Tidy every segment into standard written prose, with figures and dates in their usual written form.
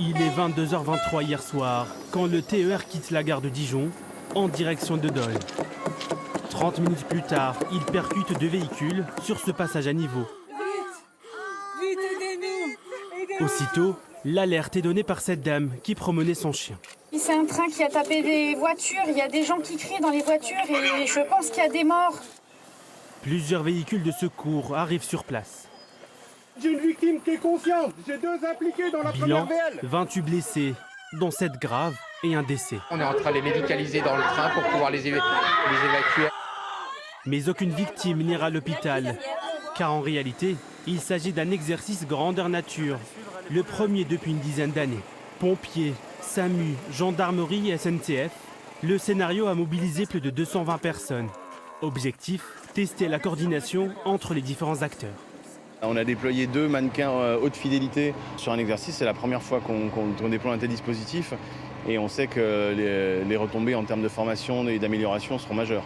Il est 22h23 hier soir, quand le TER quitte la gare de Dijon, en direction de Dole. 30 minutes plus tard, il percute deux véhicules sur ce passage à niveau. Vite, aidez-nous! Aussitôt, l'alerte est donnée par cette dame qui promenait son chien. C'est un train qui a tapé des voitures, il y a des gens qui crient dans les voitures et je pense qu'il y a des morts. Plusieurs véhicules de secours arrivent sur place. J'ai une victime qui est consciente, j'ai deux impliqués dans la Bilan, première VL. 28 blessés, dont 7 graves et un décès. On est en train de les médicaliser dans le train pour pouvoir les évacuer. Mais aucune victime n'ira à l'hôpital, car en réalité, il s'agit d'un exercice grandeur nature, le premier depuis une dizaine d'années. Pompiers, SAMU, gendarmerie et SNCF, le scénario a mobilisé plus de 220 personnes. Objectif, tester la coordination entre les différents acteurs. On a déployé 2 mannequins haute fidélité sur un exercice. C'est la première fois qu'on déploie un tel dispositif et on sait que les retombées en termes de formation et d'amélioration seront majeures.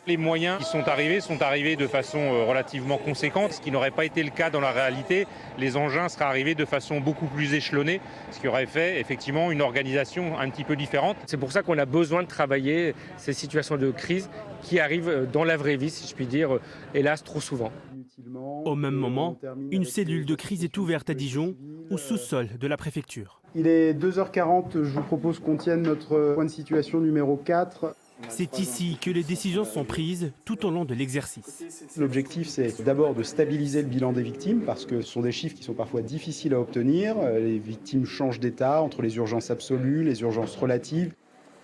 Les moyens qui sont arrivés de façon relativement conséquente, ce qui n'aurait pas été le cas dans la réalité. Les engins seraient arrivés de façon beaucoup plus échelonnée, ce qui aurait fait effectivement une organisation un petit peu différente. C'est pour ça qu'on a besoin de travailler ces situations de crise qui arrivent dans la vraie vie, si je puis dire, hélas, trop souvent. Au même moment, une cellule de crise est ouverte à Dijon, au sous-sol de la préfecture. Il est 2h40, je vous propose qu'on tienne notre point de situation numéro 4. C'est ici que les décisions sont prises tout au long de l'exercice. L'objectif, c'est d'abord de stabiliser le bilan des victimes, parce que ce sont des chiffres qui sont parfois difficiles à obtenir. Les victimes changent d'état entre les urgences absolues, les urgences relatives.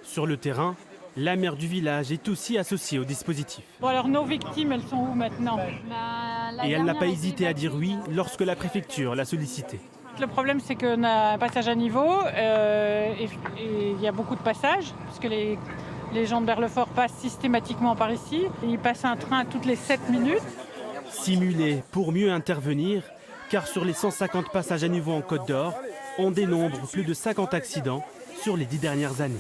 Sur le terrain, la maire du village est aussi associée au dispositif. Bon alors nos victimes, elles sont où maintenant? Et elle n'a pas hésité à dire oui lorsque la préfecture l'a sollicité. Le problème c'est qu'on a un passage à niveau et il y a beaucoup de passages, parce que les gens de Berlefort passent systématiquement par ici. Et ils passent un train toutes les 7 minutes. Simulé pour mieux intervenir, car sur les 150 passages à niveau en Côte d'Or, on dénombre plus de 50 accidents sur les 10 dernières années.